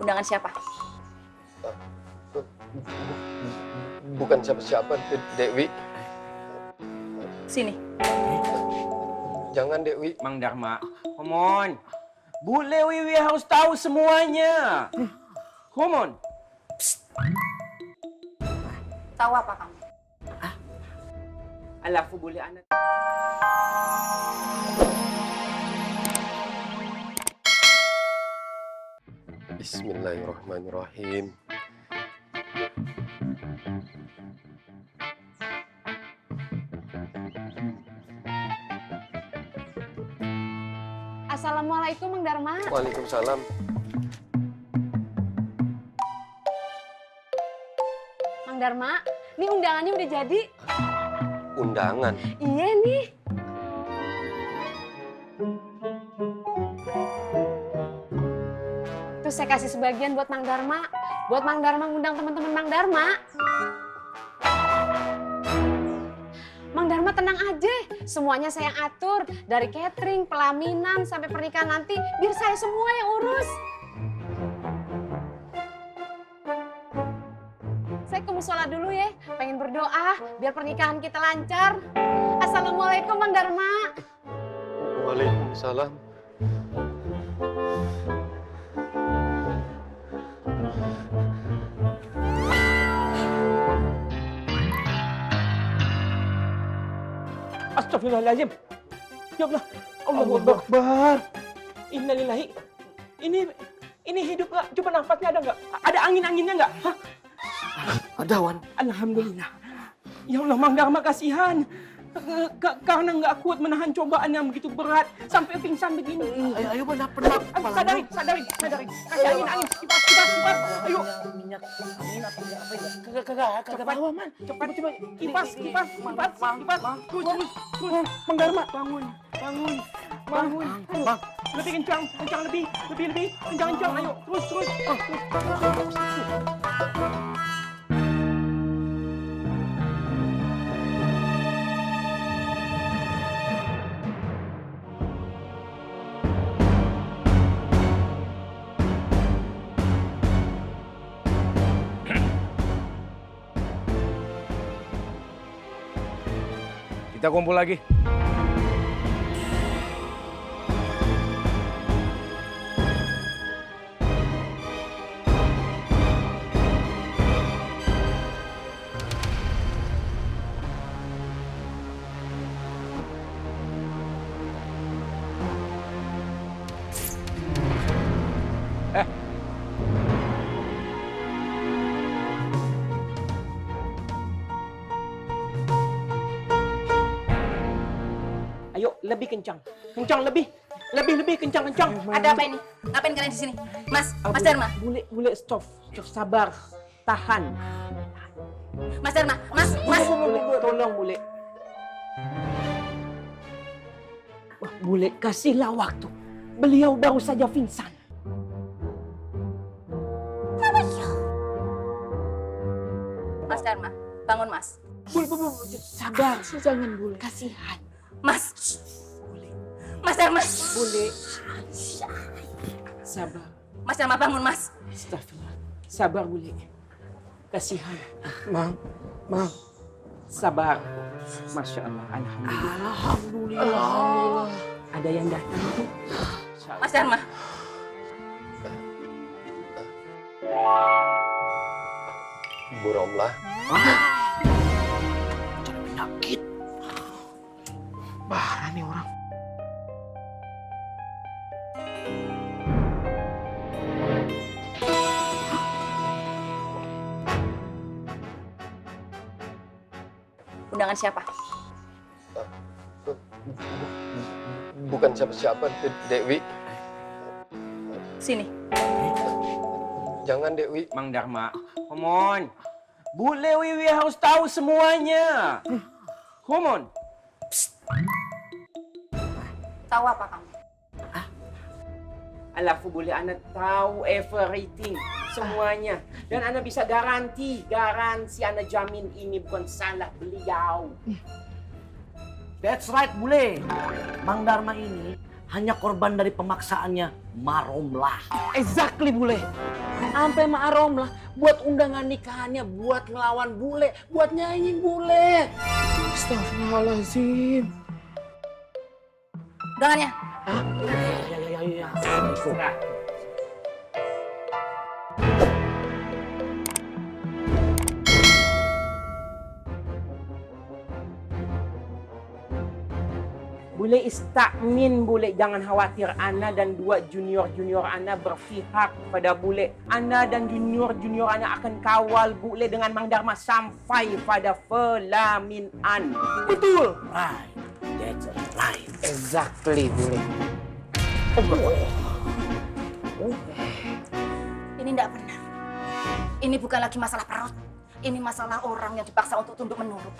Undangan siapa? Bukan siapa-siapa, Dewi. Sini. Jangan, Dewi. Mang Dharma, come on. Bule Wiwi harus tahu semuanya. Come on. Tahu apa kamu? Alafu bule anak. Bismillahirrahmanirrahim. Assalamualaikum, Mang Dharma. Waalaikumsalam. Mang Dharma, ini undangannya udah jadi. Undangan. Iya nih. Tuh saya kasih sebagian buat Mang Dharma. Buat Mang Dharma ngundang teman-teman Mang Dharma. Mang Dharma tenang aja, semuanya saya yang atur. Dari catering, pelaminan, sampai pernikahan nanti, biar saya semua yang urus. Saya ke musola dulu ya, pengen berdoa, biar pernikahan kita lancar. Assalamualaikum Mang Dharma. Waalaikumsalam. Astagfirullahaladzim. Ya Allah. Allahu Akbar. Innalillahi. Ini hidup nggak? Coba nafasnya ada nggak? Ada angin-anginnya nggak? Hah? Ada, Wan. Alhamdulillah. Ya Allah, Mang Dharma kasihan. Karena nggak kuat menahan cobaan yang begitu berat sampai pingsan begini. Ayo, penat. Sadarin. Kasih angin. Kipas. Ayo. Minyak angin apa ya? Kagak bawa, Man. Cepat. Kipas. Terus. Mang Dharma, bangun. Lebih kencang lebih. Kencang. Ayo, terus. Kita kumpul lagi. Ayo, lebih kencang. Lebih kencang. Ada apa ini? Ngapain kalian di sini? Mas Dharma. Bule, stop, sabar. Tahan. Mas Dharma, Mas. Bule, tolong Bule. Wah, Bule, kasihlah waktu. Beliau baru saja pingsan. Mas Dharma, bangun Mas. Bule, sabar. Jangan Bule. Kasihan. Mas Dharma. Bule. Sabar. Mas Dharma, bangun Mas. Astagfirullah. Sabar Bule. Kasihan. Mang. Sabar. Masya Allah. Alhamdulillah. Ada yang datang tuh. Mas Dharma. Bu Romlah. Penyakit. Parah nih orang. Undangan siapa? Bukan siapa-siapa, Dewi. Sini. Jangan, Dewi. Mang Dharma, come on. Bule Wiwi harus tahu semuanya. Come on. Tahu apa kamu? Alafu boleh anak tahu everything, semuanya. Dan anak bisa garansi anak jamin ini bukan salah beliau. That's right, Bule. Mang Dharma ini hanya korban dari pemaksaannya Maromlah. Exactly bule. Sampai Marom lah buat undangan nikahannya, buat ngelawan bule, buat nyanyiin bule. Astagfirullahaladzim. Undangannya. Ya. Bule istakmin bule, jangan khawatir. Ana dan dua junior Ana berpihak pada bule. Ana dan junior Ana akan kawal bule dengan Mang Dharma sampai pada pelaminan. Betul. Right, that's right. Exactly bule. Ini tidak benar. Ini bukan lagi masalah perut. Ini masalah orang yang dipaksa untuk tunduk menurut.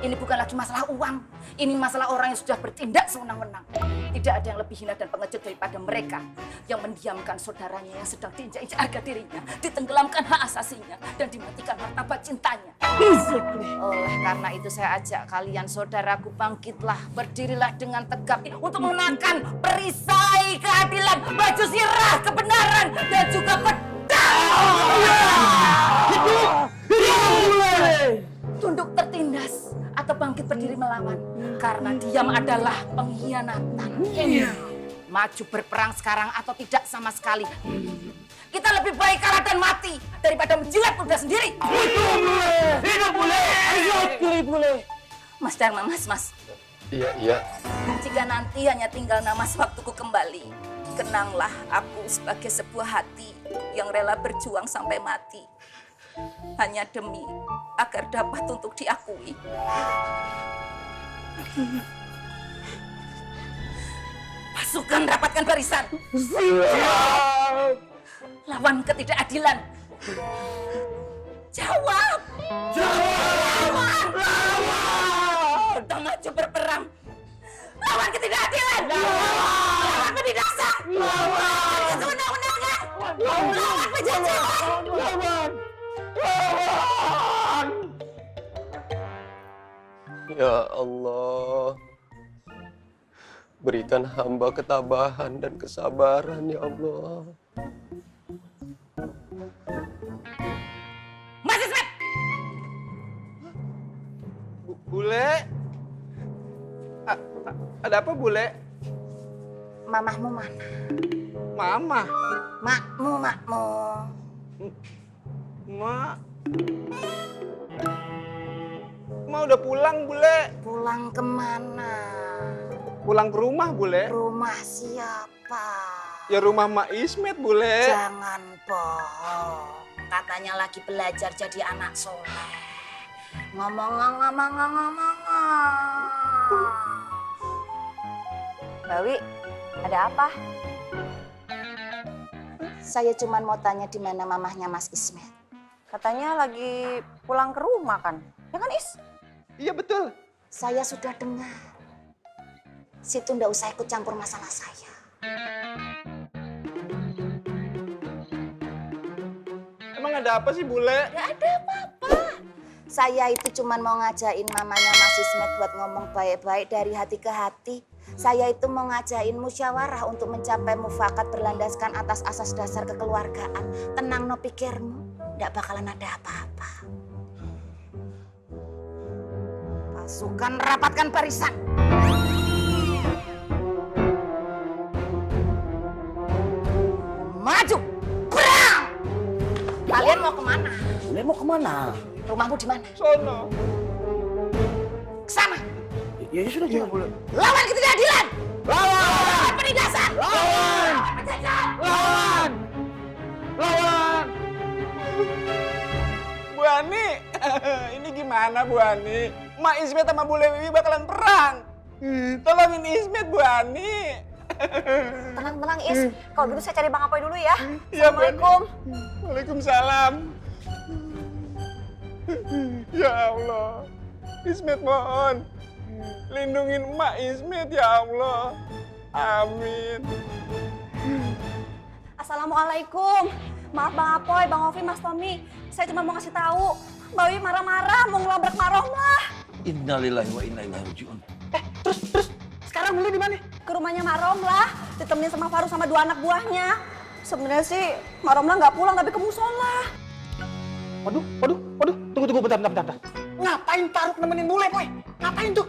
Ini bukan lagi masalah uang. Ini masalah orang yang sudah bertindak sewenang-wenang. Tidak ada yang lebih hina dan pengecut daripada mereka yang mendiamkan saudaranya yang sedang diinjak-injak harga dirinya, ditenggelamkan hak asasinya, dan dimatikan martabat cintanya. Oleh karena itu saya ajak kalian, saudaraku, bangkitlah, berdirilah dengan tegap untuk menangkan perisai keadilan, baju sirah kebenaran, dan juga tunduk tertindas atau bangkit berdiri melawan. Karena diam adalah pengkhianatan. Maju berperang sekarang atau tidak sama sekali. Kita lebih baik kalah dan mati daripada menjilat ludah sendiri. Hidup bule! Exactly bule! Mas Dharma, mas. Iya. Jika nanti hanya tinggal nama sewaktuku kembali, kenanglah aku sebagai sebuah hati yang rela berjuang sampai mati. Hanya demi agar dapat untuk diakui. Pasukan rapatkan barisan. Lawan ketidakadilan. Jawab. Lawan. Kita maju berperang. Lawan ketidakadilan. Lawan penindasan. Lawan sewenang-wenangnya. Lawan penjajahan. Ya Allah. Berikan hamba ketabahan dan kesabaran, ya Allah. Mas Ismet! Bule? Ada apa, Bule? Mamahmu mana? Mama? Makmu. Ma? Ma udah pulang, Bule. Pulang kemana? Pulang ke rumah, Bule. Rumah siapa? Ya rumah Mak Ismet, Bule. Jangan bohong. Katanya lagi belajar jadi anak soleh. Ngomong. Mbak Wi, ada apa? Saya cuma mau tanya di mana mamahnya Mas Ismet. Katanya lagi pulang ke rumah kan? Ya kan Is? Iya betul. Saya sudah dengar. Situ ndak usah ikut campur masalah saya. Emang ada apa sih, Bule? Gak ada apa-apa. Saya itu cuma mau ngajain mamanya Mas Ismet buat ngomong baik-baik dari hati ke hati. Saya itu mau ngajain musyawarah untuk mencapai mufakat berlandaskan atas asas dasar kekeluargaan. Tenang no pikirmu, ndak bakalan ada apa-apa. Pasukan rapatkan barisan. Maju, perang! Kalian mau kemana? Bule mau kemana? Rumahmu di mana? Sono. Kesana. Ya sudah jangan Bule. Lawan ketidakadilan. Lawan! Penindasan. Lawan! Penjajahan. Lawan! Lawan! Bu Ani, ini gimana Bu Ani? Mak Ismet sama Bule Wiwi bakalan perang. Tolongin Ismet, Bu Ani. Tenang Is, kalau gitu saya cari Bang Apoy dulu ya. Iya, Bu Ani. Assalamualaikum. Waalaikumsalam. Ya Allah, Ismet mohon. Lindungin emak Ismet ya Allah. Amin. Assalamualaikum. Maaf Bang Apoy, Bang Ovi, Mas Tommy. Saya cuma mau ngasih tahu, Mbak Wi marah-marah mau ngelabrak Maromlah. Innalillahi wa inna ilaihi raji'un. Terus sekarang Bule di mana? ke rumahnya Mak Romlah, ditemenin sama Faruk sama 2 anak buahnya. Sebenarnya sih Mak Romlah nggak pulang tapi ke musola. Waduh, tunggu bentar. Ngapain Faruk nemenin bule, Boy? Ngapain tuh?